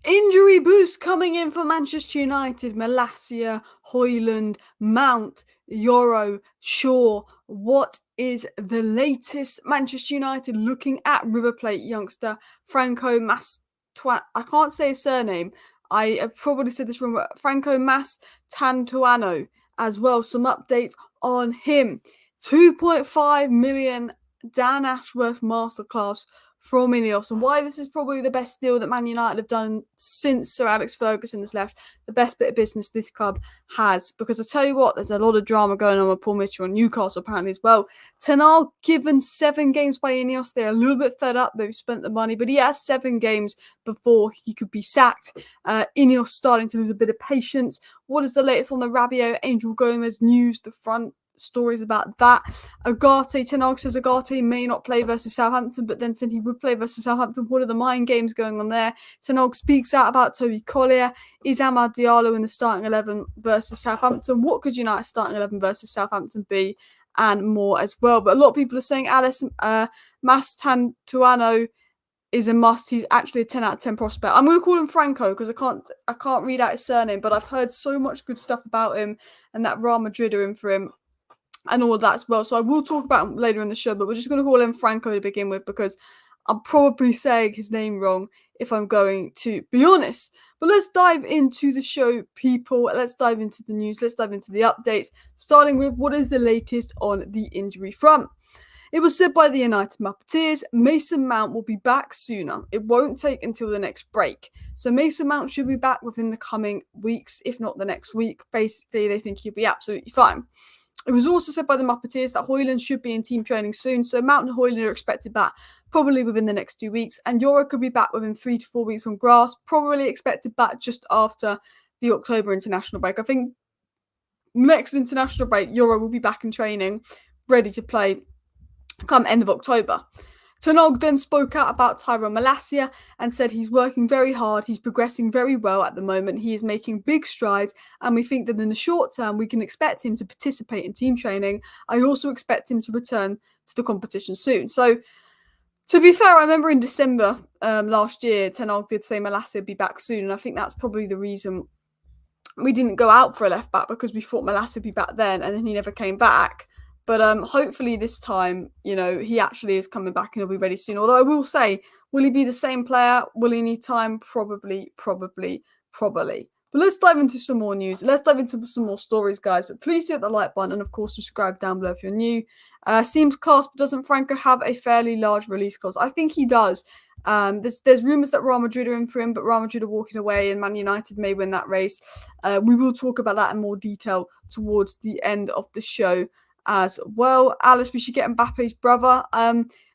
Injury boost coming in for Manchester United. Malacia, Højlund, Mount, Euro, Shaw. What is the latest? Manchester United looking at River Plate youngster Franco I can't say his surname. I have probably said this wrong, but Franco Mastantuono as well. Some updates on him. 2.5 million Dan Ashworth masterclass from INEOS, and why this is probably the best deal that Man United have done since Sir Alex Ferguson has left, the best bit of business this club has. Because I tell you what, there's a lot of drama going on with Paul Mitchell and Newcastle apparently as well. Ten Hag given 7 games by INEOS. They're a little bit fed up. They've spent the money, but he has 7 games before he could be sacked. INEOS starting to lose a bit of patience. What is the latest on the Rabiot, Angel Gomez news? The front stories about that. Agate, Ten Hag says Agate may not play versus Southampton, but then said he would play versus Southampton. What are the mind games going on there? Ten Hag speaks out about Toby Collier. Is Amad Diallo in the starting 11 versus Southampton? What could United starting 11 versus Southampton be? And more as well. But a lot of people are saying Alice Mastantuono is a must. He's actually a 10 out of 10 prospect. I'm going to call him Franco because I can't read out his surname, but I've heard so much good stuff about him and that Real Madrid are in for him and all of that as well. So I will talk about him later in the show, but we're just going to call him Franco to begin with because I'm probably saying his name wrong if I'm going to be honest. But let's dive into the show, people. Let's dive into the news. Let's dive into the updates, starting with what is the latest on the injury front. It was said by the United Muppeteers, Mason Mount will be back sooner. It won't take until the next break. So Mason Mount should be back within the coming weeks, if not the next week. Basically, they think he'll be absolutely fine. It was also said by the Muppeteers that Højlund should be in team training soon, so Mount and Højlund are expected back probably within the next 2 weeks, and Euro could be back within 3 to 4 weeks on grass, probably expected back just after the October international break. I think next international break, Euro will be back in training, ready to play come end of October. Ten Hag then spoke out about Tyrone Malacia and said he's working very hard, he's progressing very well at the moment, he is making big strides, and we think that in the short term we can expect him to participate in team training. I also expect him to return to the competition soon. So, to be fair, I remember in December last year, Ten Hag did say Malacia would be back soon, and I think that's probably the reason we didn't go out for a left back, because we thought Malacia would be back then, and then he never came back. But hopefully this time, he actually is coming back and he'll be ready soon. Although I will say, will he be the same player? Will he need time? Probably. But let's dive into some more news. Let's dive into some more stories, guys. But please do hit the like button and, of course, subscribe down below if you're new. Seems class, but doesn't Franco have a fairly large release clause? I think he does. There's rumours that Real Madrid are in for him, but Real Madrid are walking away and Man United may win that race. We will talk about that in more detail towards the end of the show as well. Alice, we should get Mbappe's brother.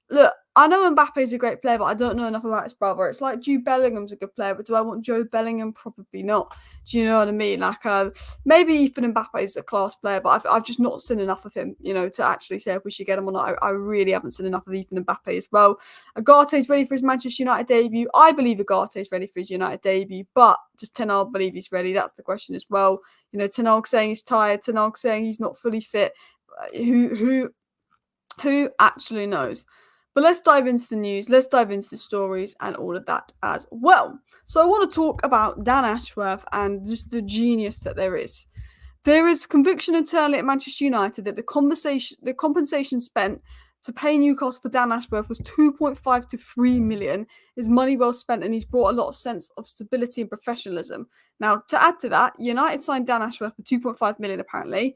Look, I know Mbappe's a great player, but I don't know enough about his brother. It's like Jude Bellingham's a good player, but do I want Joe Bellingham? Probably not. Do you know what I mean? Like, maybe Ethan Mbappe is a class player, but I've just not seen enough of him, to actually say if we should get him or not. I really haven't seen enough of Ethan Mbappe as well. Agate's ready for his Manchester United debut. I believe Agate's ready for his United debut, but does Ten Hag believe he's ready? That's the question as well. Ten Hag saying he's tired. Ten Hag saying he's not fully fit. Who actually knows? But let's dive into the news, let's dive into the stories and all of that as well. So I want to talk about Dan Ashworth and just the genius that there is. There is conviction internally at Manchester United that the compensation spent to pay Newcastle for Dan Ashworth was 2.5 to 3 million. Is money well spent, and he's brought a lot of sense of stability and professionalism. Now, to add to that, United signed Dan Ashworth for 2.5 million apparently.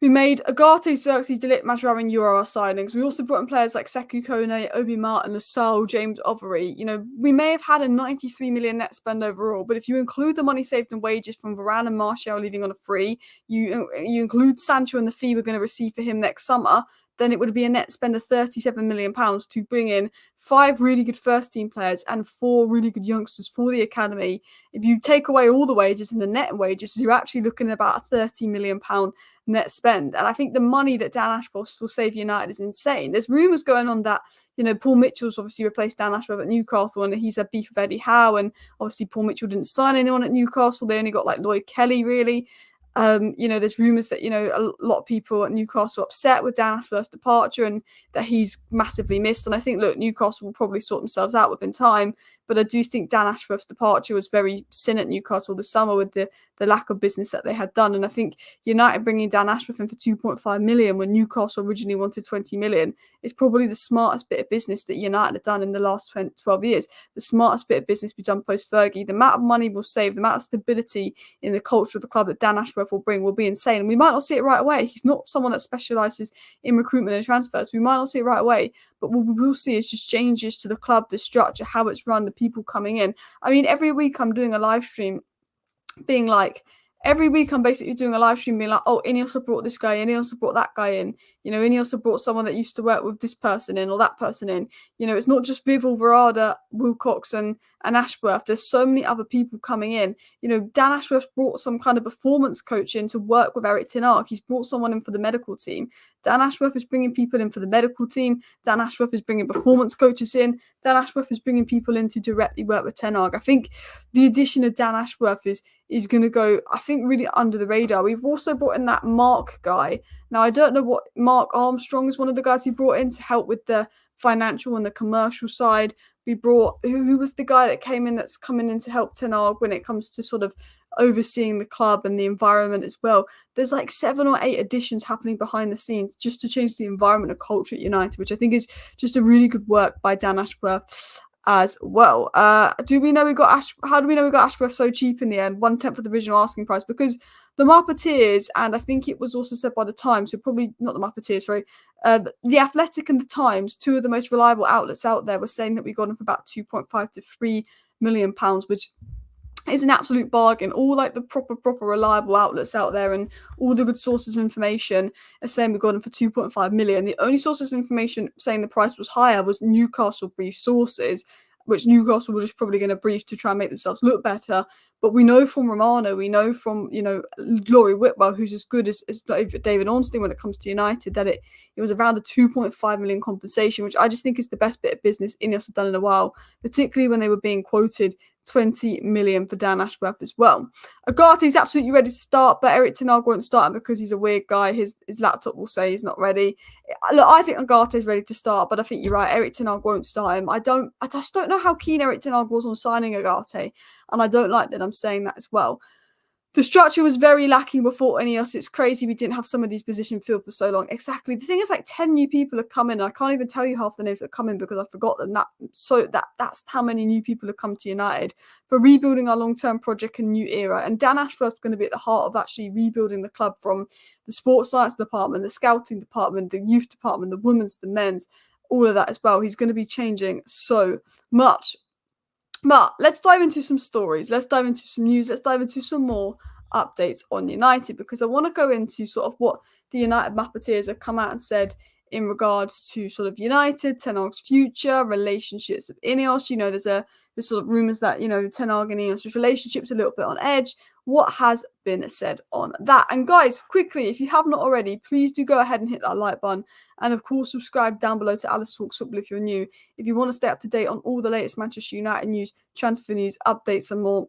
We made Agate, Xerxes, De Ligt, Mazraoui, Euro our signings. We also brought in players like Sekou Kone, Obi Martin, Lassalle, James Overy. We may have had a 93 million net spend overall, but if you include the money saved in wages from Varane and Martial leaving on a free, you include Sancho and the fee we're going to receive for him next summer, then it would be a net spend of £37 million to bring in 5 really good first-team players and 4 really good youngsters for the academy. If you take away all the wages and the net wages, you're actually looking at about a £30 million net spend. And I think the money that Dan Ashworth will save United is insane. There's rumours going on that, Paul Mitchell's obviously replaced Dan Ashworth at Newcastle and he's had beef with Eddie Howe, and obviously Paul Mitchell didn't sign anyone at Newcastle. They only got like Lloyd Kelly, really. There's rumours that, a lot of people at Newcastle are upset with Dan Ashworth's departure and that he's massively missed. And I think, look, Newcastle will probably sort themselves out within time. But I do think Dan Ashworth's departure was very sin at Newcastle this summer with the lack of business that they had done. And I think United bringing Dan Ashworth in for 2.5 million when Newcastle originally wanted 20 million is probably the smartest bit of business that United have done in the last 12 years. The smartest bit of business we've done post-Fergie. The amount of money we'll save, the amount of stability in the culture of the club that Dan Ashworth will bring will be insane. And we might not see it right away. He's not someone that specialises in recruitment and transfers. We might not see it right away. But what we will see is just changes to the club, the structure, how it's run, the people coming in. I mean, every week I'm doing a live stream being like, every week I'm basically doing a live stream being like, oh, INEOS have brought this guy in, INEOS have brought that guy in, INEOS have brought someone that used to work with this person in or that person in. It's not just Vival, Verada, Wilcox and Ashworth. There's so many other people coming in. Dan Ashworth brought some kind of performance coach in to work with Eric Ten Hag. He's brought someone in for the medical team. Dan Ashworth is bringing people in for the medical team. Dan Ashworth is bringing performance coaches in. Dan Ashworth is bringing people in to directly work with Ten Hag. I think the addition of Dan Ashworth is going to go, I think, really under the radar. We've also brought in that Mark guy. Now, I don't know what Mark Armstrong is one of the guys he brought in to help with the financial and the commercial side. We brought, who was the guy that came in that's coming in to help Ten Hag when it comes to sort of overseeing the club and the environment as well. There's like 7 or 8 additions happening behind the scenes just to change the environment and culture at United, which I think is just a really good work by Dan Ashworth as well. How do we know we got Ashworth so cheap in the end, 1/10 of the original asking price? Because the Marketeers, and I think it was also said by the Times, so probably not the Marketeers, sorry, the Athletic and the Times, 2 of the most reliable outlets out there, were saying that we got him for about 2.5 to 3 million pounds, which is an absolute bargain. All like the proper reliable outlets out there and all the good sources of information are saying we got him for 2.5 million. The only sources of information saying the price was higher was Newcastle brief sources, which Newcastle were just probably going to brief to try and make themselves look better. But we know from Romano, we know from, Laurie Whitwell, who's as good as David Ornstein when it comes to United, that it was around a 2.5 million compensation, which I just think is the best bit of business INEOS have done in a while, particularly when they were being quoted 20 million for Dan Ashworth as well. Agate's absolutely ready to start, but Eric Ten Hag won't start him because he's a weird guy. His laptop will say he's not ready. Look, I think Agate's ready to start, but I think you're right. Eric Ten Hag won't start him. I just don't know how keen Eric Ten Hag was on signing Agate, and I don't like that I'm saying that as well. The structure was very lacking before INEOS. It's crazy we didn't have some of these positions filled for so long. Exactly. The thing is, like 10 new people have come in. I can't even tell you half the names that come in because I forgot them. That's how many new people have come to United for rebuilding our long-term project and new era. And Dan Ashworth's going to be at the heart of actually rebuilding the club from the sports science department, the scouting department, the youth department, the women's, the men's, all of that as well. He's going to be changing so much. But let's dive into some stories. Let's dive into some news. Let's dive into some more updates on United, because I want to go into sort of what the United Mappeteers have come out and said in regards to sort of United, Ten Hag's future, relationships with INEOS. There's sort of rumours that, Ten Hag and INEOS' relationship's a little bit on edge. What has been said on that? And guys, quickly, if you have not already, please do go ahead and hit that like button. And of course, subscribe down below to Alice Talks Football if you're new. If you want to stay up to date on all the latest Manchester United news, transfer news, updates and more.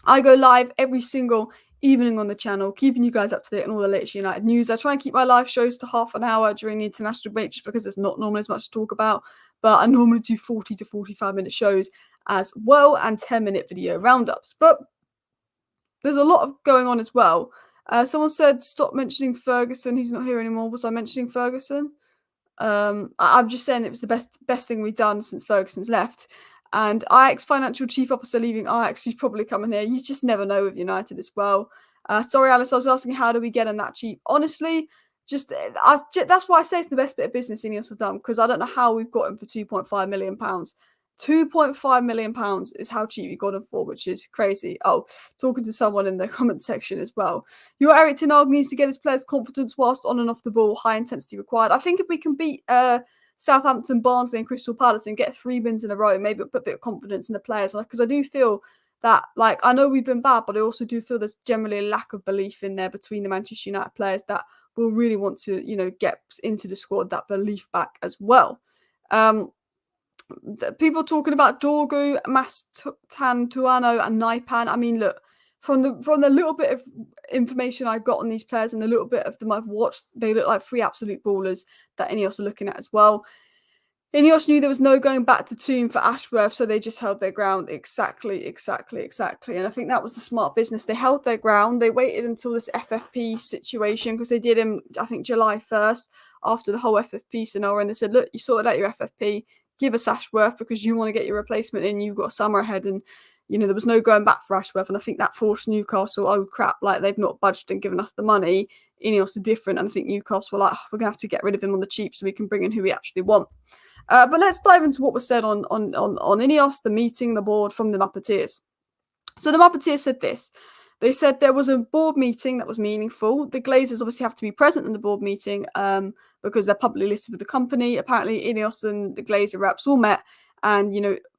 I go live every single evening on the channel, keeping you guys up to date on all the latest United news. I try and keep my live shows to half an hour during the international break just because there's not normally as much to talk about. But I normally do 40 to 45 minute shows as well and 10-minute video roundups. But there's a lot of going on as well. Someone said, stop mentioning Ferguson. He's not here anymore. Was I mentioning Ferguson? I'm just saying it was the best thing we've done since Ferguson's left. And Ajax financial chief officer leaving Ajax, he's probably coming here. You just never know with United as well. Sorry, Alice, I was asking how do we get him that cheap? Honestly, that's why I say it's the best bit of business INEOS have done, because I don't know how we've got him for £2.5 million. £2.5 million is how cheap we got him for, which is crazy. Oh, talking to someone in the comment section as well. Your Eric Ten Hag needs to get his players' confidence whilst on and off the ball. High intensity required. I think if we can beat Southampton, Barnsley and Crystal Palace and get 3 wins in a row, maybe put a bit of confidence in the players, because I do feel that, like, I know we've been bad, but I also do feel there's generally a lack of belief in there between the Manchester United players that will really want to, get into the squad, that belief back as well. People talking about Dorgu, Mastantuono and Naipan. I mean, look, from the little bit of information I've got on these players and the little bit of them I've watched, they look like 3 absolute ballers that INEOS are looking at as well. INEOS knew there was no going back to Toon for Ashworth, so they just held their ground. Exactly. And I think that was the smart business. They held their ground. They waited until this FFP situation, because they did him, I think, July 1st, after the whole FFP scenario, and they said, look, you sorted out your FFP, give us Ashworth because you want to get your replacement in. You've got a summer ahead, and there was no going back for Ashworth, and I think that forced Newcastle, oh crap, like they've not budged and given us the money. INEOS are different, and I think Newcastle were like, we're going to have to get rid of him on the cheap so we can bring in who we actually want. But let's dive into what was said on INEOS, the meeting, the board from the Muppeteers. So the Muppeteers said this. They said there was a board meeting that was meaningful. The Glazers obviously have to be present in the board meeting because they're publicly listed with the company. Apparently, INEOS and the Glazer reps all met. And,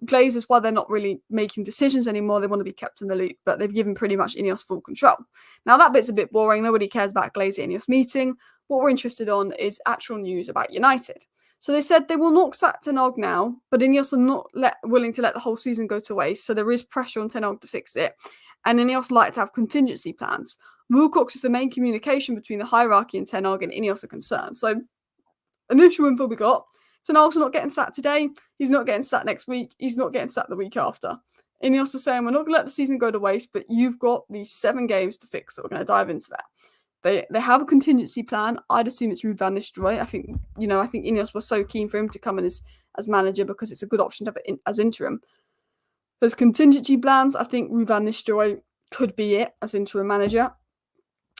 Glazers, while they're not really making decisions anymore, they want to be kept in the loop. But they've given pretty much INEOS full control. Now, that bit's a bit boring. Nobody cares about Glazer INEOS meeting. What we're interested on is actual news about United. So they said they will not sack Ten Hag now, but INEOS are not willing to let the whole season go to waste. So there is pressure on Ten Hag to fix it. And INEOS like to have contingency plans. Wilcox is the main communication between the hierarchy and Ten Hag, and INEOS are concerned. So initial info we got, Ten Hag's not getting sacked today. He's not getting sacked next week. He's not getting sacked the week after. INEOS are saying, we're not going to let the season go to waste, but you've got these 7 games to fix. So we're going to dive into that. They have a contingency plan. I'd assume it's Ruud van Nistelrooy. I think INEOS was so keen for him to come in as manager because it's a good option to have it as interim. There's contingency plans. I think Ruud van Nistelrooy could be it as interim manager.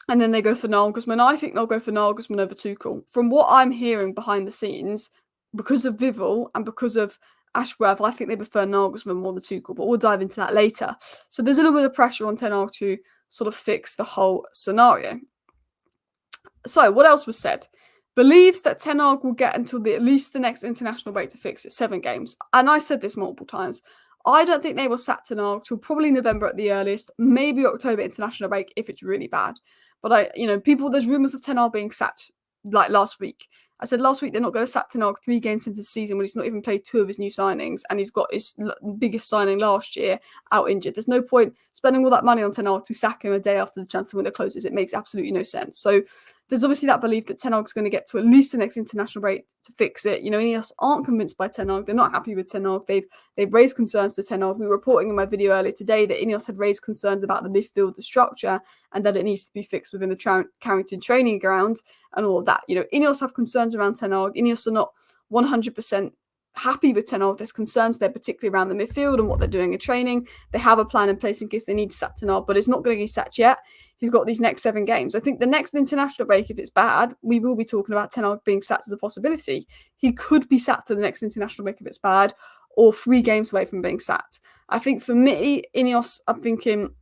And then they go for Nagelsmann. I think they'll go for Nagelsmann over Tuchel. From what I'm hearing behind the scenes, because of Vivel and because of Ashworth, I think they prefer Nagelsmann more than Tuchel, but we'll dive into that later. So there's a little bit of pressure on Ten Hag to sort of fix the whole scenario. So, what else was said? Believes that Ten Hag will get until at least the next international break to fix it, 7 games. And I said this multiple times. I don't think they will sack Ten Hag till probably November at the earliest, maybe October international break if it's really bad. But there's rumours of Ten Hag being sacked like last week. I said last week they're not going to sack Ten Hag 3 games into the season when he's not even played 2 of his new signings, and he's got his biggest signing last year out injured. There's no point spending all that money on Ten Hag to sack him a day after the transfer window closes. It makes absolutely no sense. So there's obviously that belief that Ten Hag's going to get to at least the next international break to fix it. INEOS aren't convinced by Ten Hag. They're not happy with Ten Hag. They've raised concerns to Ten Hag. We were reporting in my video earlier today that INEOS had raised concerns about the midfield, the structure, and that it needs to be fixed within the Carrington training ground and all of that. INEOS have concerns around Ten Hag. INEOS are not 100% happy with Ten Hag. There's concerns there, particularly around the midfield and what they're doing in training. They have a plan in place in case they need to sack Ten Hag, but it's not going to get sacked yet. He's got these next 7 games. I think the next international break, if it's bad, we will be talking about Ten Hag being sacked as a possibility. He could be sacked to the next international break if it's bad, or 3 games away from being sacked. I think for me, INEOS, I'm thinking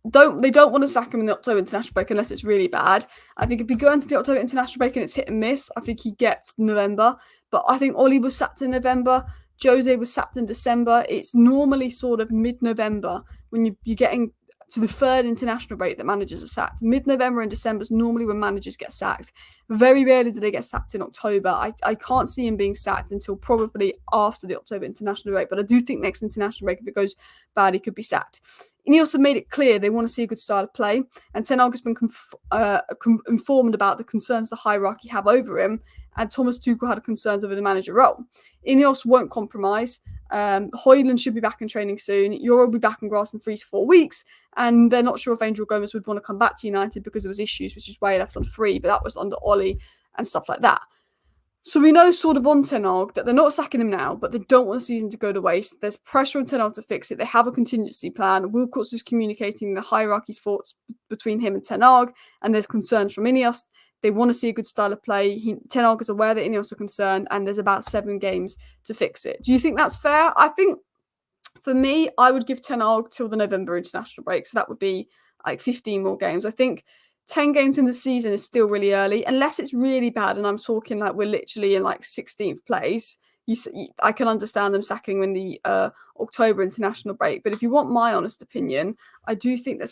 they don't want to sack him in the October international break unless it's really bad. I think if we go into the October international break and it's hit and miss, I think he gets November. But I think Oli was sacked in November. Jose was sacked in December. It's normally sort of mid-November when you're getting to the 3rd international break that managers are sacked. Mid-November and December is normally when managers get sacked. Very rarely do they get sacked in October. I can't see him being sacked until probably after the October international break. But I do think next international break, if it goes bad, he could be sacked. INEOS have made it clear they want to see a good style of play, and Ten Hag has been informed about the concerns the hierarchy have over him, and Thomas Tuchel had concerns over the manager role. INEOS won't compromise. Højlund should be back in training soon. Euro will be back in grass in 3 to 4 weeks, and they're not sure if Angel Gomez would want to come back to United because of his issues, which is why he left on free, but that was under Oli and stuff like that. So we know sort of on Ten Hag that they're not sacking him now, but they don't want the season to go to waste. There's pressure on Ten Hag to fix it. They have a contingency plan. Wilcox is communicating the hierarchy's thoughts between him and Ten Hag, and there's concerns from INEOS. They want to see a good style of play. Ten Hag is aware that INEOS are concerned, and there's about 7 games to fix it. Do you think that's fair? I think, for me, I would give Ten Hag till the November international break, so that would be like 15 more games. I think 10 games in the season is still really early, unless it's really bad, and I'm talking like we're literally in like 16th place. I can understand them sacking in the October international break, but if you want my honest opinion, I do think that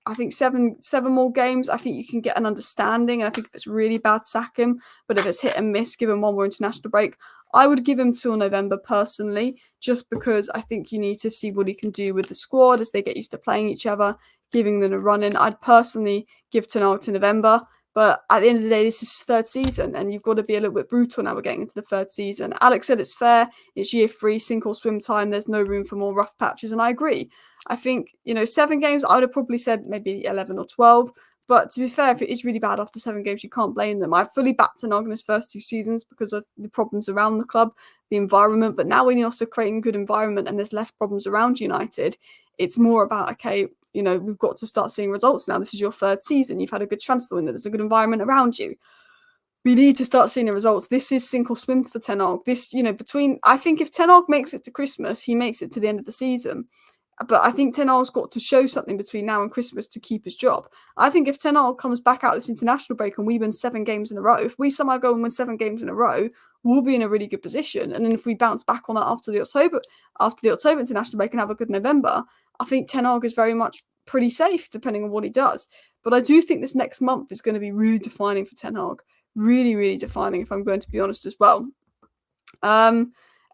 I think seven more games, I think you can get an understanding. And I think if it's really bad, sack him. But if it's hit and miss, give him one more international break. I would give him till November personally, just because I think you need to see what he can do with the squad as they get used to playing each other, giving them a run in. I'd personally give Ten Hag to November. But at the end of the day, this is his third season, and you've got to be a little bit brutal now. We're getting into the third season. Alex said it's fair. It's year 3, sink or swim time. There's no room for more rough patches, and I agree. I think, 7 games, I would have probably said maybe 11 or 12. But to be fair, if it is really bad after 7 games, you can't blame them. I fully backed Ten Hag in his first 2 seasons because of the problems around the club, the environment. But now when you're also creating a good environment and there's less problems around United, it's more about, okay, we've got to start seeing results now. This is your 3rd season. You've had a good transfer window. There's a good environment around you. We need to start seeing the results. This is sink or swim for Ten Hag. I think if Ten Hag makes it to Christmas, he makes it to the end of the season. But I think Ten Hag's got to show something between now and Christmas to keep his job. I think if Ten Hag comes back out this international break and we win 7 games in a row, if we somehow go and win 7 games in a row, we'll be in a really good position. And then if we bounce back on that after the October international break and have a good November, I think Ten Hag is very much pretty safe depending on what he does. But I do think this next month is going to be really defining for Ten Hag. Really, really defining, if I'm going to be honest as well.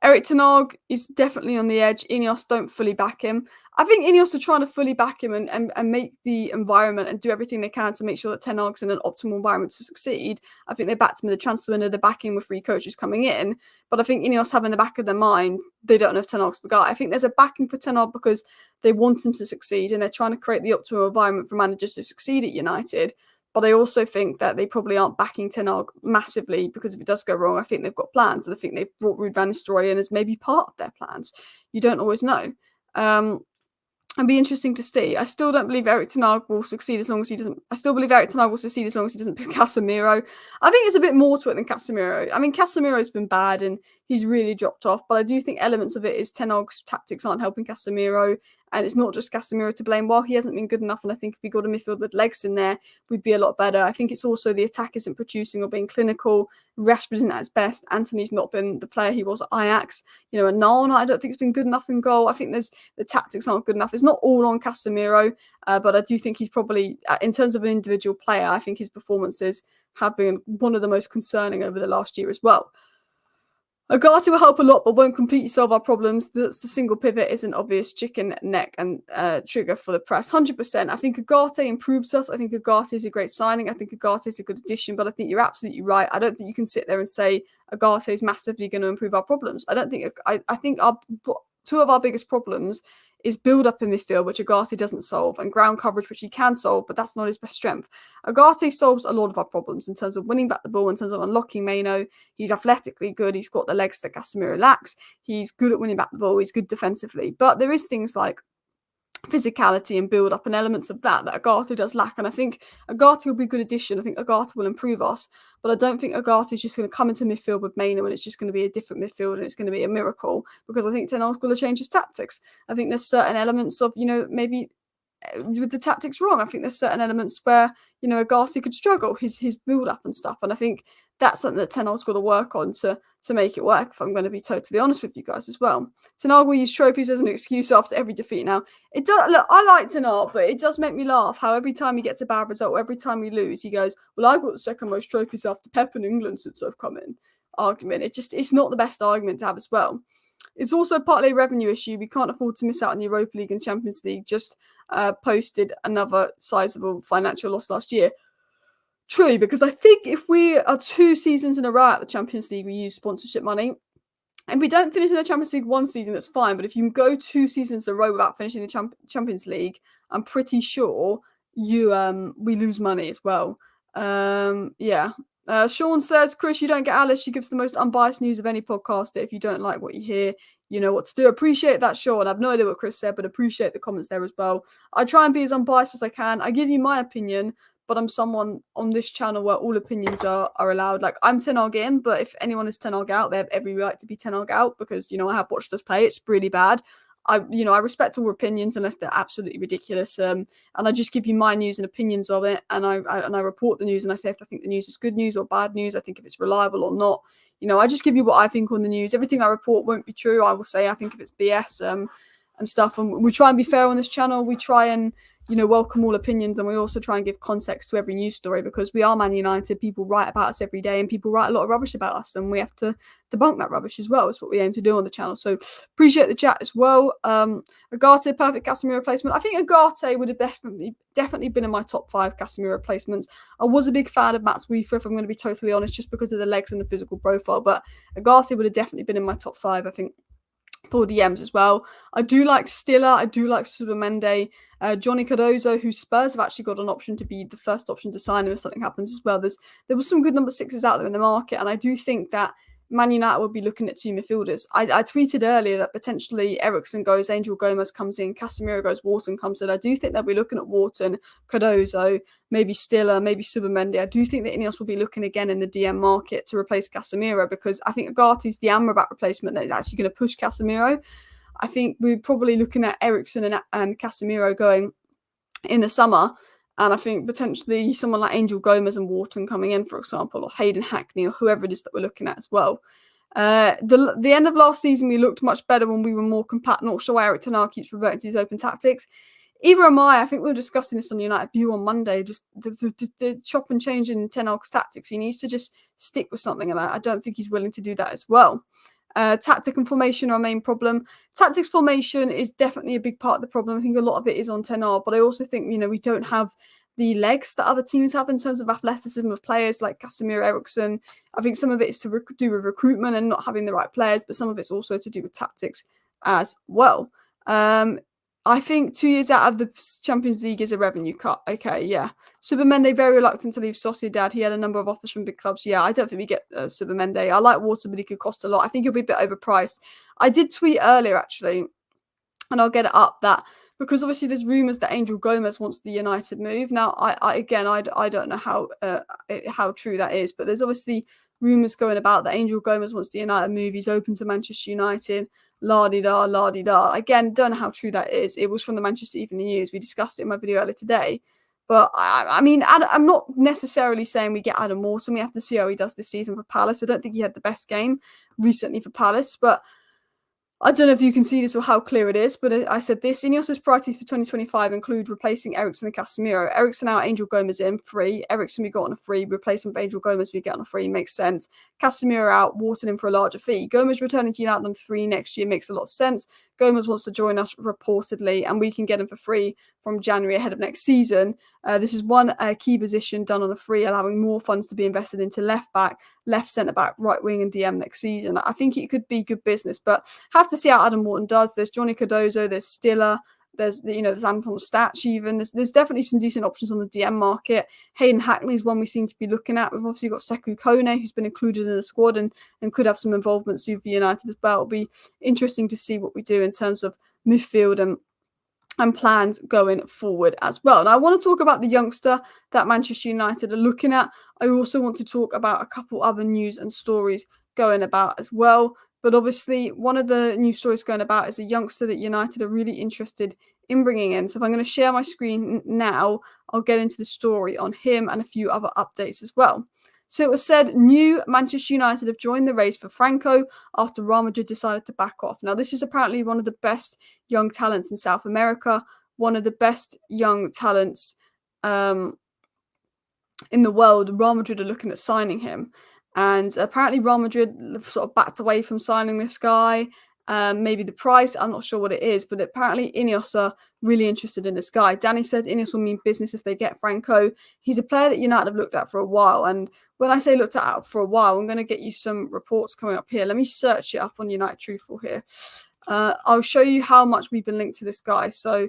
Erik Ten Hag is definitely on the edge. INEOS don't fully back him. I think INEOS are trying to fully back him and make the environment and do everything they can to make sure that Ten Hag's in an optimal environment to succeed. I think they backed him in the transfer window, they're backing with 3 coaches coming in. But I think INEOS have in the back of their mind, they don't know if Ten Hag's the guy. I think there's a backing for Ten Hag because they want him to succeed and they're trying to create the optimal environment for managers to succeed at United. But I also think that they probably aren't backing Ten Hag massively because if it does go wrong, I think they've got plans. And I think they've brought Ruud van Nistelrooy in as maybe part of their plans. You don't always know. It'd be interesting to see. I still don't believe Erik Ten Hag will succeed as long as he doesn't. I still believe Erik Ten Hag will succeed as long as he doesn't pick Casemiro. I think there's a bit more to it than Casemiro. I mean, Casemiro's been bad and he's really dropped off, but I do think elements of it is Ten Hag's tactics aren't helping Casemiro, and it's not just Casemiro to blame. While he hasn't been good enough, and I think if we got a midfield with legs in there, we'd be a lot better. I think it's also the attack isn't producing or being clinical. Rashford isn't at his best. Anthony's not been the player he was at Ajax. And Nana, I don't think has been good enough in goal. I think the tactics aren't good enough. It's not all on Casemiro, but I do think he's probably, in terms of an individual player, I think his performances have been one of the most concerning over the last year as well. Ugarte will help a lot, but won't completely solve our problems. The single pivot is an obvious chicken neck and trigger for the press. 100%. I think Ugarte improves us. I think Ugarte is a great signing. I think Ugarte is a good addition, but I think you're absolutely right. I don't think you can sit there and say Ugarte is massively going to improve our problems. I don't think. I think two of our biggest problems is build up in midfield, which Ugarte doesn't solve, and ground coverage, which he can solve, but that's not his best strength. Ugarte solves a lot of our problems in terms of winning back the ball, in terms of unlocking Mano. He's athletically good. He's got the legs that Casemiro lacks. He's good at winning back the ball. He's good defensively. But there is things like physicality and build up and elements of that Ugarte does lack, and I think Ugarte will be a good addition. I think Ugarte will improve us, but I don't think Ugarte is just going to come into midfield with Mano and it's just going to be a different midfield and it's going to be a miracle, because I think Ten Hag's going to change his tactics. I think there's certain elements of maybe with the tactics wrong. I think there's certain elements where Ugarte could struggle, his build up and stuff, and I think that's something that Ten Hag's got to work on to make it work, if I'm going to be totally honest with you guys as well. Ten Hag will use trophies as an excuse after every defeat now. It does. Look, I like Ten Hag, but it does make me laugh how every time he gets a bad result, every time we lose, he goes, well, I've got the second most trophies after Pep in England since I've come in. Argument. It's not the best argument to have as well. It's also partly a revenue issue. We can't afford to miss out on the Europa League and Champions League. Just posted another sizable financial loss last year. True, because I think if we are 2 seasons in a row at the Champions League, we use sponsorship money. And we don't finish in the Champions League 1 season, that's fine. But if you go 2 seasons in a row without finishing the Champions League, I'm pretty sure we lose money as well. Yeah. Sean says, Chris, you don't get Alice. She gives the most unbiased news of any podcaster. If you don't like what you hear, you know what to do. Appreciate that, Sean. I've no idea what Chris said, but appreciate the comments there as well. I try and be as unbiased as I can. I give you my opinion, but I'm someone on this channel where all opinions are allowed. Like, I'm Ten Hag in, but if anyone is Ten Hag out, they have every right to be Ten Hag out, because, I have watched us play. It's really bad. I respect all opinions unless they're absolutely ridiculous. And I just give you my news and opinions of it. And I report the news and I say if I think the news is good news or bad news. I think if it's reliable or not. I just give you what I think on the news. Everything I report won't be true. I will say I think if it's BS and stuff. And we try and be fair on this channel. We try and, welcome all opinions, and we also try and give context to every news story, because we are Man United. People write about us every day, and people write a lot of rubbish about us, and we have to debunk that rubbish as well. It's what we aim to do on the channel. So appreciate the chat as well. Ugarte, perfect Casemiro replacement. I think Ugarte would have definitely been in my top 5 Casemiro replacements. I was a big fan of Mats Wiefer, if I'm going to be totally honest, just because of the legs and the physical profile, but Ugarte would have definitely been in my top 5, I think, for DMs as well. I do like Stiller. I do like Subamende. Johnny Cardozo, who Spurs have actually got an option to be the first option to sign him if something happens as well. There was some good number 6s out there in the market, and I do think that Man United will be looking at 2 midfielders. I tweeted earlier that potentially Eriksen goes, Angel Gomez comes in, Casemiro goes, Wharton comes in. I do think they'll be looking at Wharton, Cardozo, maybe Stiller, maybe Subamende. I do think that INEOS will be looking again in the DM market to replace Casemiro, because I think Ugarte's the Amrabat replacement that is actually going to push Casemiro. I think we're probably looking at Eriksen and Casemiro going in the summer. And I think potentially someone like Angel Gomez and Wharton coming in, for example, or Hayden Hackney, or whoever it is that we're looking at as well. The end of last season, we looked much better when we were more compact. Not sure why Erik ten Hag keeps reverting to his open tactics. Either am I. I think we were discussing this on United View on Monday. Just the chop and change in ten Hag's tactics. He needs to just stick with something, and I don't think he's willing to do that as well. Tactic and formation are our main problem. Tactics formation is definitely a big part of the problem. I think a lot of it is on Ten Hag, but I also think, we don't have the legs that other teams have in terms of athleticism of players like Casemiro, Eriksen. I think some of it is to do with recruitment and not having the right players, but some of it's also to do with tactics as well. I think 2 years out of the Champions League is a revenue cut. Okay, yeah. Subamende, very reluctant to leave Sociedad. He had a number of offers from big clubs. Yeah, I don't think we get Subamende. I like Water, but he could cost a lot. I think he'll be a bit overpriced. I did tweet earlier, actually, and I'll get it up, that because obviously there's rumours that Angel Gomez wants the United move. Now, I don't know how true that is, but there's obviously rumours going about that Angel Gomez wants the United move. He's open to Manchester United. La-di-da, la-di-da. Again, don't know how true that is. It was from the Manchester Evening News. We discussed it in my video earlier today. But, I mean, I'm not necessarily saying we get Adam Wharton. We have to see how he does this season for Palace. I don't think he had the best game recently for Palace, but I don't know if you can see this or how clear it is, but I said this. INEOS's priorities for 2025 include replacing Eriksen and Casemiro. Eriksen out, Angel Gomez in, free. Eriksen we got on a free. Replacement of Angel Gomez we get on a free. Makes sense. Casemiro out, Wharton in for a larger fee. Gomez returning to United on free next year makes a lot of sense. Gomez wants to join us reportedly, and we can get him for free from January ahead of next season. This is one key position done on a free, allowing more funds to be invested into left back, left centre back, right wing, and DM next season. I think it could be good business, but have to see how Adam Wharton does. There's Johnny Cardozo, there's Stiller, there's there's Anton Stach even. There's definitely some decent options on the DM market. Hayden Hackney is one we seem to be looking at. We've obviously got Sekou Kone, who's been included in the squad and could have some involvement soon for United as well. It'll be interesting to see what we do in terms of midfield and plans going forward as well. And I want to talk about the youngster that Manchester United are looking at. I also want to talk about a couple other news and stories going about as well. But obviously, one of the news stories going about is a youngster that United are really interested in bringing in. So if I'm going to share my screen now, I'll get into the story on him and a few other updates as well. So it was said new Manchester United have joined the race for Franco after Real Madrid decided to back off. Now, this is apparently one of the best young talents in South America, one of the best young talents in the world. Real Madrid are looking at signing him. And apparently Real Madrid sort of backed away from signing this guy. Maybe the price, I'm not sure what it is, but apparently INEOS are really interested in this guy. Danny said INEOS will mean business if they get Franco. He's a player that United have looked at for a while. And when I say looked at for a while, I'm going to get you some reports coming up here. Let me search it up on United Truthful here. I'll show you how much we've been linked to this guy. So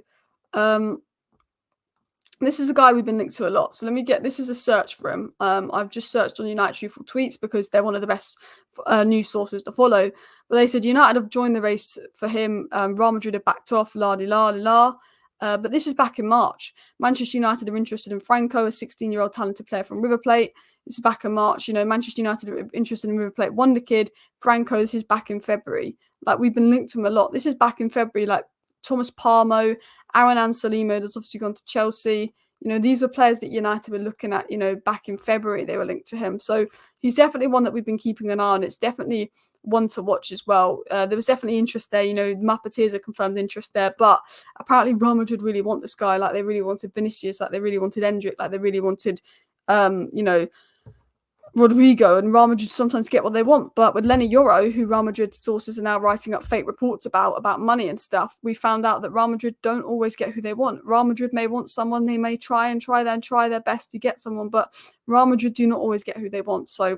this is a guy we've been linked to a lot. So this is a search for him. I've just searched on United Truthful Tweets because they're one of the best news sources to follow. But they said United have joined the race for him. Real Madrid have backed off, la-di-la-di-la. But this is back in March. Manchester United are interested in Franco, a 16-year-old talented player from River Plate. This is back in March. Manchester United are interested in River Plate wonder kid. Franco, this is back in February. Like, we've been linked to him a lot. This is back in February, like Thomas Palmo, Aaron Anselmo, that's obviously gone to Chelsea. These were players that United were looking at, back in February, they were linked to him. So he's definitely one that we've been keeping an eye on. It's definitely one to watch as well. There was definitely interest there. You know, Muppeteers are confirmed interest there, but apparently Real Madrid really want this guy. Like they really wanted Vinicius, like they really wanted Endrick, like they really wanted, you know, Rodrigo, and Real Madrid sometimes get what they want. But with Lenny Yoro, who Real Madrid sources are now writing up fake reports about money and stuff, we found out that Real Madrid don't always get who they want. Real Madrid may want someone, they may try their best to get someone, but Real Madrid do not always get who they want. So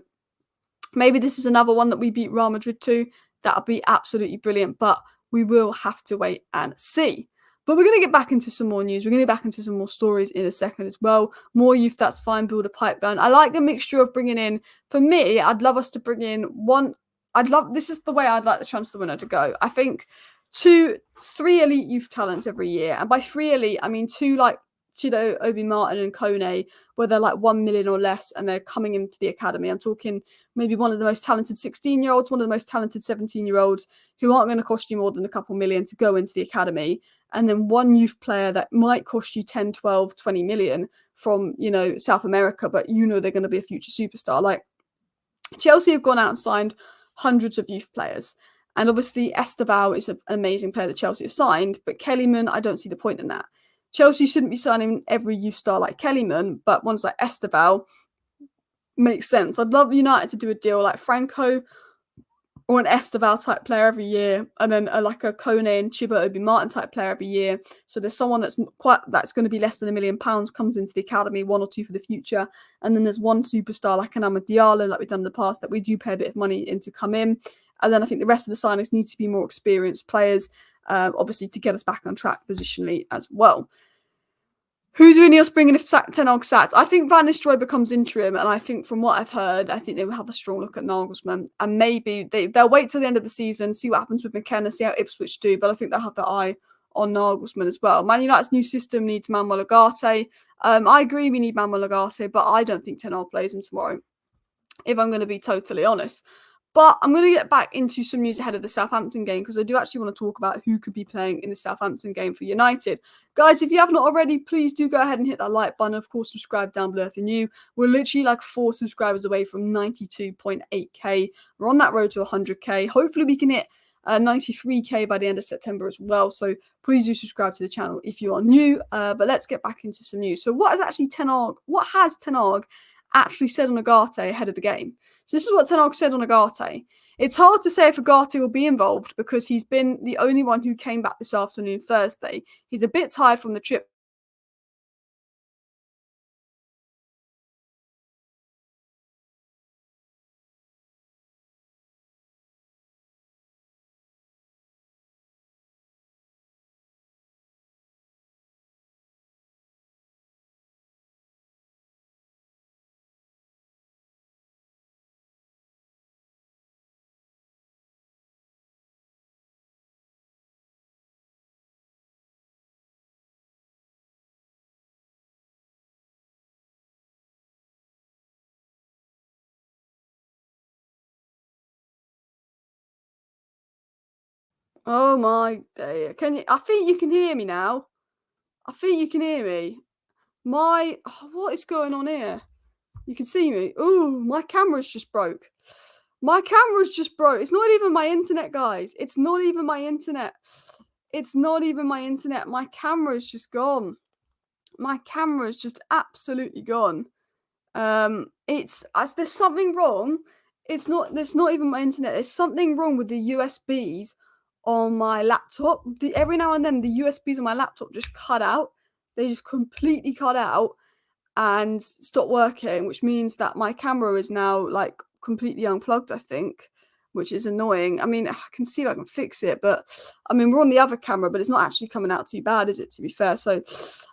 maybe this is another one that we beat Real Madrid to. That would be absolutely brilliant, but we will have to wait and see. But we're going to get back into some more news. We're going to get back into some more stories in a second as well. More youth, that's fine. Build a pipeline. I like the mixture of bringing in, for me, I'd love us to bring in one. This is the way I'd like the transfer window to go. I think 3 elite youth talents every year. And by 3 elite, I mean 2 like Chido, Obi Martin and Kone, where they're like 1 million or less and they're coming into the academy. I'm talking maybe one of the most talented 16-year-olds, one of the most talented 17-year-olds who aren't going to cost you more than a couple million to go into the academy. And then one youth player that might cost you 10, 12, 20 million from, you know, South America, but you know they're going to be a future superstar. Like Chelsea have gone out and signed hundreds of youth players. And obviously Esteval is an amazing player that Chelsea have signed, but Kellyman, I don't see the point in that. Chelsea shouldn't be signing every youth star like Kellyman, but ones like Esteval makes sense. I'd love United to do a deal like Franco or an Esteval type player every year, and then like a Kone and Chiba Obi Martin type player every year. So there's someone that's going to be less than £1 million comes into the academy, 1 or 2 for the future, and then there's one superstar like an Amad Diallo, like we've done in the past, that we do pay a bit of money in to come in. And then I think the rest of the signings need to be more experienced players, obviously to get us back on track positionally as well. Who's INEOS bringing if Ten Hag sacks? I think Van Nistelrooy becomes interim, and I think from what I've heard, I think they will have a strong look at Nagelsmann, and maybe they'll wait till the end of the season, see what happens with McKenna, see how Ipswich do, but I think they'll have their eye on Nagelsmann as well. Man United's new system needs Manuel Ugarte. I agree we need Manuel Ugarte, but I don't think Ten Hag plays him tomorrow, if I'm going to be totally honest. But I'm going to get back into some news ahead of the Southampton game, because I do actually want to talk about who could be playing in the Southampton game for United. Guys, if you have not already, please do go ahead and hit that like button. Of course, subscribe down below if you're new. We're literally like 4 subscribers away from 92.8k. We're on that road to 100k. Hopefully we can hit 93k by the end of September as well. So please do subscribe to the channel if you are new. But let's get back into some news. So what has Ten Hag actually said on Ugarte ahead of the game? So this is what Ten Hag said on Ugarte. It's hard to say if Ugarte will be involved because he's been the only one who came back this afternoon, Thursday. He's a bit tired from the trip. Oh my day. I think you can hear me now. I think you can hear me. What is going on here? You can see me. Ooh, my camera's just broke. My camera's just broke. It's not even my internet, guys. It's not even my internet. It's not even my internet. My camera's just gone. My camera's just absolutely gone. There's something wrong. There's not even my internet. There's something wrong with the USBs on my laptop. Every now and then the USBs on my laptop just cut out. They just completely cut out and stop working, which means that my camera is now like completely unplugged, I think, which is annoying. I mean, I can see if I can fix it, but I mean, we're on the other camera, but it's not actually coming out too bad, is it, to be fair? So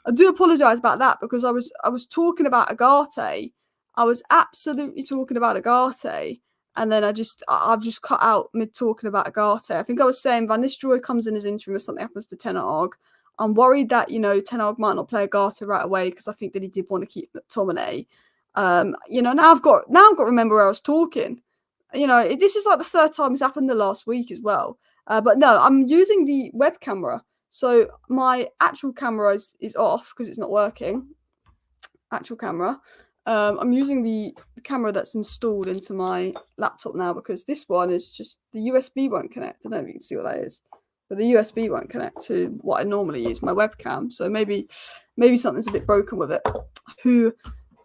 I do apologize about that, because I was talking about Ugarte. I was absolutely talking about Ugarte, and then I've just cut out mid talking about Ugarte. I think I was saying Van Nistelrooy comes in as interim if something happens to Ten Hag. I'm worried that, you know, Ten Hag might not play Ugarte right away, because I think that he did want to keep McTominay. You know, now I've got to remember where I was talking. You know, this is like the 3rd time it's happened the last week as well. But no, I'm using the web camera. So my actual camera is off because it's not working. Actual camera. I'm using the camera that's installed into my laptop now because this one is just the USB won't connect. I don't know if you can see what that is, but the USB won't connect to what I normally use, my webcam. So maybe something's a bit broken with it. Who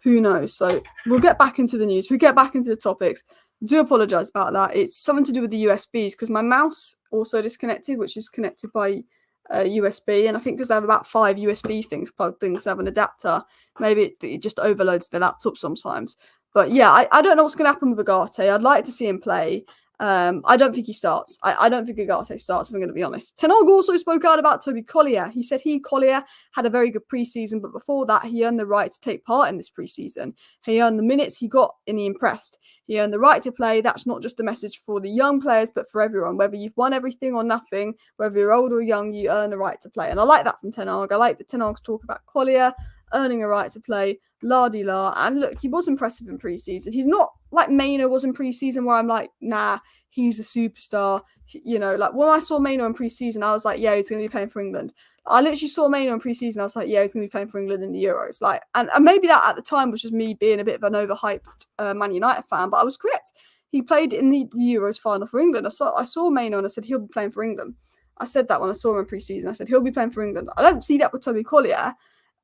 knows? So we'll get back into the news. We'll get back into the topics. I do apologise about that. It's something to do with the USBs because my mouse also disconnected, which is connected by USB, and I think because I have about 5 USB things plugged in because I have an adapter, maybe it just overloads the laptop sometimes. But yeah, I don't know what's going to happen with Agate. I'd like to see him play. I don't think he starts. I don't think Agate starts, if I'm going to be honest. Ten Hag also spoke out about Toby Collier. He said Collier had a very good preseason, but before that, he earned the right to take part in this preseason. He earned the minutes he got and he impressed. He earned the right to play. That's not just a message for the young players, but for everyone. Whether you've won everything or nothing, whether you're old or young, you earn the right to play. And I like that from Ten Hag. I like that Ten Hag's talk about Collier earning a right to play, la-di-la. And look, he was impressive in preseason. He's not like Maino was in preseason where I'm like, nah, he's a superstar. You know, like when I saw Maino in preseason, I was like, yeah, he's going to be playing for England. I literally saw Maino in preseason. I was like, yeah, he's going to be playing for England in the Euros. Like, and maybe that at the time was just me being a bit of an overhyped Man United fan, but I was correct. He played in the Euros final for England. I saw Maino and I said he'll be playing for England. I said that when I saw him in preseason. I said he'll be playing for England. I don't see that with Toby Collier,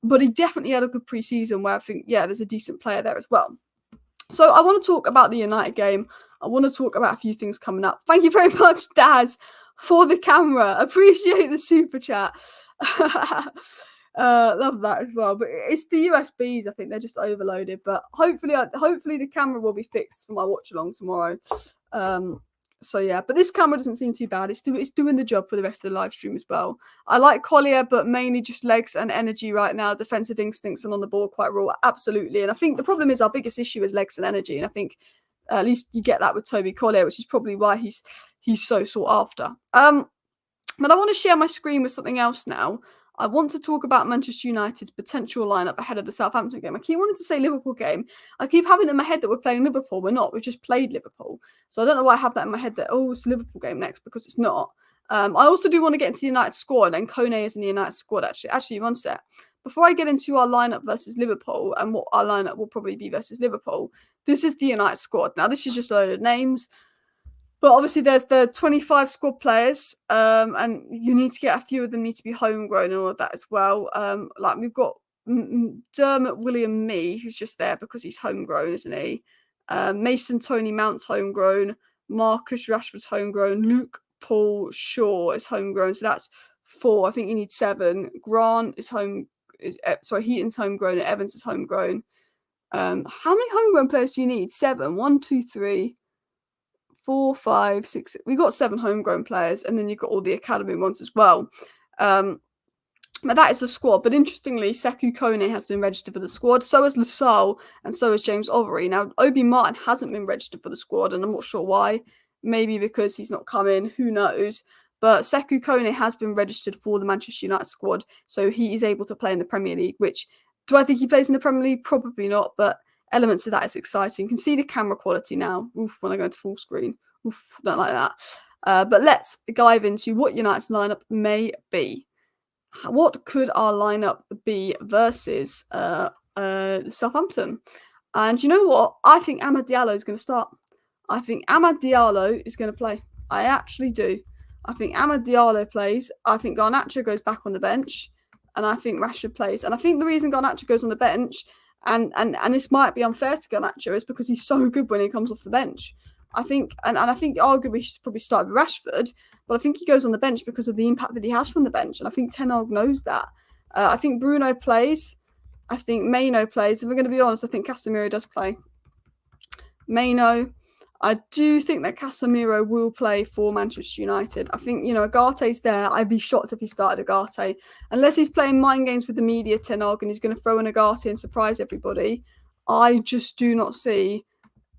but he definitely had a good preseason where I think, yeah, there's a decent player there as well. So I want to talk about the United game. I want to talk about a few things coming up. Thank you very much, Daz, for the camera. Appreciate the super chat. Love that as well. But it's the USBs. I think they're just overloaded. But hopefully the camera will be fixed for my watch along tomorrow. So yeah, but this camera doesn't seem too bad. It's doing the job for the rest of the live stream as well. I like Collier, but mainly just legs and energy right now. Defensive instincts and on the ball quite raw, absolutely. And I think the problem is our biggest issue is legs and energy. And I think at least you get that with Toby Collier, which is probably why he's so sought after. But I want to share my screen with something else now. I want to talk about Manchester United's potential lineup ahead of the Southampton game. I keep wanting to say Liverpool game. I keep having in my head that we're playing Liverpool. We're not. We've just played Liverpool. So I don't know why I have that in my head that, oh, it's the Liverpool game next, because it's not. I also do want to get into the United squad, and Kone is in the United squad, actually. Actually, one sec. Before I get into our lineup versus Liverpool and what our lineup will probably be versus Liverpool, this is the United squad. Now, this is just a load of names. But obviously, there's the 25 squad players, and you need to get a few of them need to be homegrown and all of that as well. Like we've got Dermot William Mee, who's just there because he's homegrown, isn't he? Mason Tony Mount's homegrown. Marcus Rashford's homegrown. Luke Paul Shaw is homegrown. So that's 4. I think you need 7. Grant is Heaton's homegrown and Evans is homegrown. How many homegrown players do you need? 7. 1, 2, 3. 4, 5, 6. We got 7 homegrown players, and then you've got all the academy ones as well. But that is the squad. But interestingly, Sekou Kone has been registered for the squad. So has Lassalle, and so has James Overy. Now, Obi Martin hasn't been registered for the squad, and I'm not sure why. Maybe because he's not coming. Who knows? But Sekou Kone has been registered for the Manchester United squad, so he is able to play in the Premier League. Which, do I think he plays in the Premier League? Probably not. But elements of that is exciting. You can see the camera quality now. Oof, when I go into full screen. Oof, don't like that. But let's dive into what United's lineup may be. What could our lineup be versus Southampton? And you know what? I think Amad Diallo is going to start. I think Amad Diallo is going to play. I actually do. I think Amad Diallo plays. I think Garnacho goes back on the bench. And I think Rashford plays. And I think the reason Garnacho goes on the bench, and this might be unfair to Garnacho, is because he's so good when he comes off the bench. I think, and I think arguably he should probably start with Rashford, but I think he goes on the bench because of the impact that he has from the bench, and I think Ten Hag knows that. I think Bruno plays. I think Maino plays. If we're going to be honest, I think Casemiro does play. Maino. I do think that Casemiro will play for Manchester United. I think, Agate's there. I'd be shocked if he started Agate. Unless he's playing mind games with the media, Ten Hag, and he's going to throw in Agate and surprise everybody. I just do not see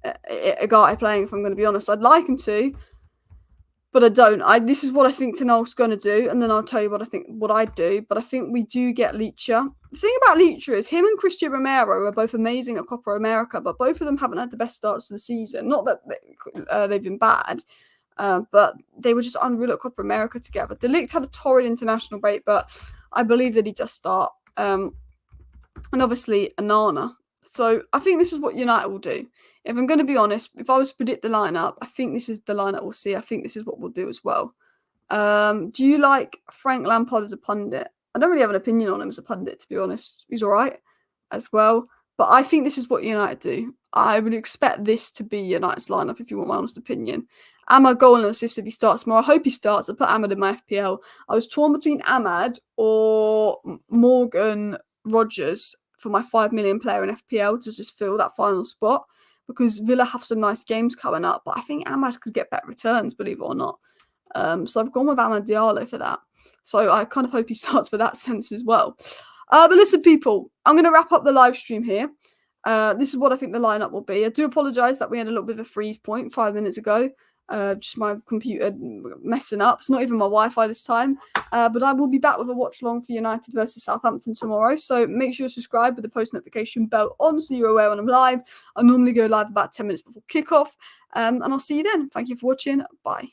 Agate playing, if I'm going to be honest. I'd like him to, but I don't. This is what I think Ten Hag's going to do, and then I'll tell you what I'd do. But I think we do get Leacher. The thing about Leacher is him and Christian Romero are both amazing at Copa America, but both of them haven't had the best starts to the season. Not that they've been bad, but they were just unreal at Copa America together. De Ligt had a torrid international break, but I believe that he does start. And obviously, Anana. So I think this is what United will do. If I'm going to be honest, if I was to predict the lineup, I think this is the lineup we'll see. I think this is what we'll do as well. Do you like Frank Lampard as a pundit? I don't really have an opinion on him as a pundit, to be honest. He's all right as well. But I think this is what United do. I would expect this to be United's lineup, if you want my honest opinion. Amad goal and assist if he starts tomorrow. I hope he starts. I put Amad in my FPL. I was torn between Amad or Morgan Rogers for my 5 million player in FPL to just fill that final spot, because Villa have some nice games coming up. But I think Amad could get better returns, believe it or not. So I've gone with Amad Diallo for that. So I kind of hope he starts for that sense as well. But listen, people, I'm going to wrap up the live stream here. This is what I think the lineup will be. I do apologise that we had a little bit of a freeze point 5 minutes ago. Just my computer messing up. It's not even my Wi-Fi this time. But I will be back with a watch along for United versus Southampton tomorrow. So make sure you subscribe with the post notification bell on so you're aware when I'm live. I normally go live about 10 minutes before kickoff. And I'll see you then. Thank you for watching. Bye.